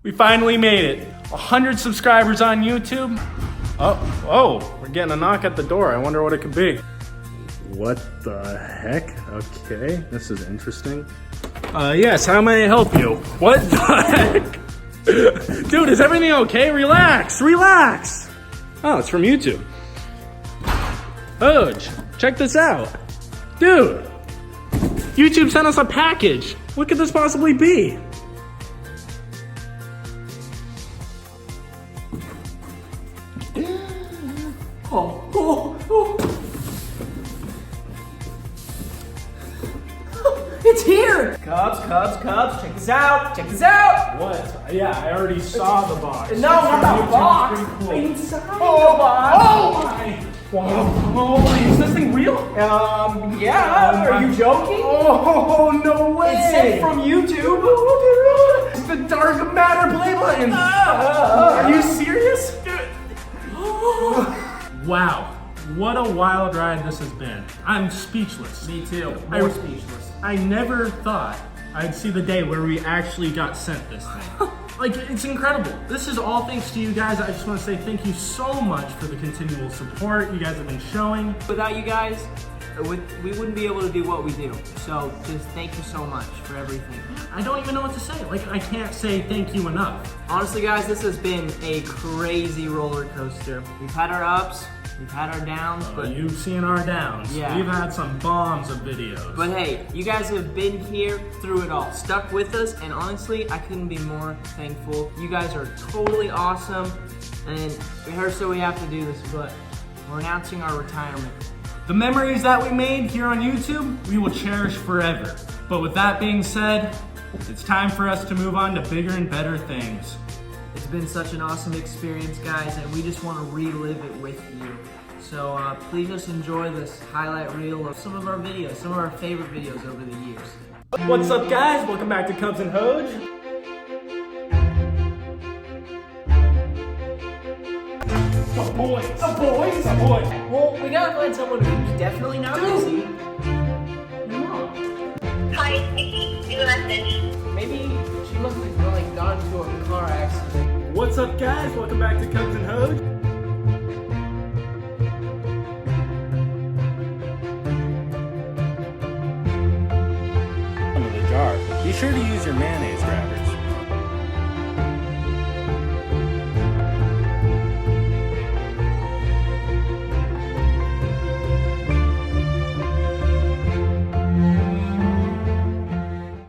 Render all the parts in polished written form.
We finally made it. 100 subscribers on YouTube. Oh, we're getting a knock at the door. I wonder what it could be. What the heck? Okay, this is interesting. Yes, how may I help you? What the heck? Dude, is everything okay? Relax. Oh, it's from YouTube. Oj, check this out. Dude, YouTube sent us a package. What could this possibly be? Oh. It's here! Cubs, check this out! What? Yeah, I already saw the box. No, not the box! Cool. Inside the box! Oh my! Wow. Is this thing real? Yeah, are you joking? Oh, no way! It's sent from YouTube! It's the dark matter play button! Are you serious? Wow, what a wild ride this has been. I'm speechless. Me too. More speechless. I never thought I'd see the day where we actually got sent this thing. Like, it's incredible. This is all thanks to you guys. I just want to say thank you so much for the continual support you guys have been showing. Without you guys, we wouldn't be able to do what we do. So just thank you so much for everything. I don't even know what to say. Like, I can't say thank you enough. Honestly, guys, this has been a crazy roller coaster. We've had our ups, we've had our downs, but you've seen our downs. Yeah. We've had some bombs of videos. But hey, you guys have been here through it all, stuck with us, and honestly, I couldn't be more thankful. You guys are totally awesome, and we heard so we have to do this, but we're announcing our retirement. The memories that we made here on YouTube, we will cherish forever. But with that being said, it's time for us to move on to bigger and better things. It's been such an awesome experience, guys, and we just want to relive it with you. So please just enjoy this highlight reel of some of our videos, some of our favorite videos over the years. What's up, guys? Welcome back to Cubs and Hoj. The boys. Well, we gotta find someone who's definitely not busy. Your mom. Hi, Nikki. Leave a message. Maybe she must have like got into a car accident. What's up, guys? Welcome back to Cubs and Hoj. Into the jar. Be sure to use your mayonnaise grabbers.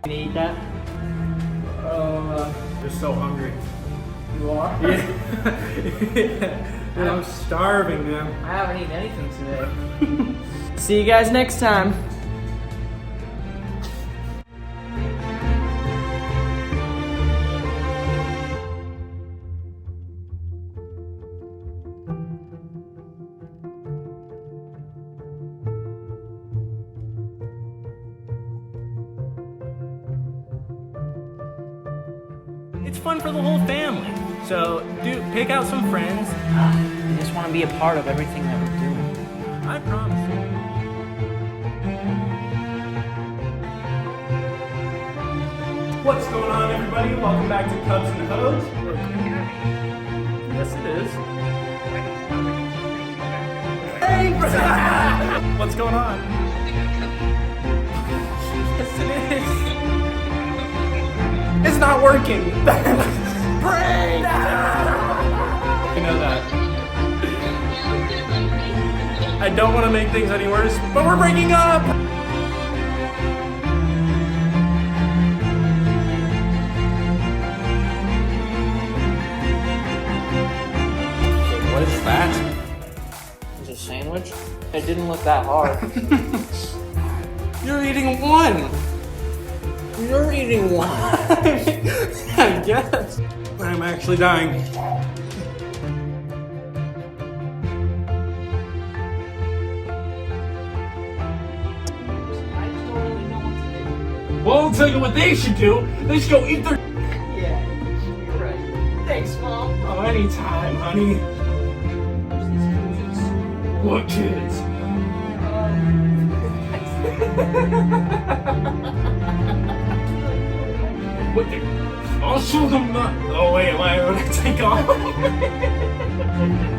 Can you eat that? You're so hungry. You are? Yeah. Dude, I'm starving, man. I haven't eaten anything today. See you guys next time. It's fun for the whole family. So, dude, pick out some friends. I just want to be a part of everything that we're doing. I promise you. What's going on, everybody? Welcome back to Cubs and Hoj. Yes, it is. Hey! What's going on? Yes, it is. It's not working. Break! I know that. I don't want to make things any worse, but we're breaking up! What is that? It's a sandwich? It didn't look that hard. You're eating one! You're eating one. I guess. I'm actually dying. Well, I'll tell you what they should do. They should go eat their... Yeah, you're right. Thanks, Mom. Oh, anytime, honey. What kids? What the... I'll show them the. Oh wait, why would I take off?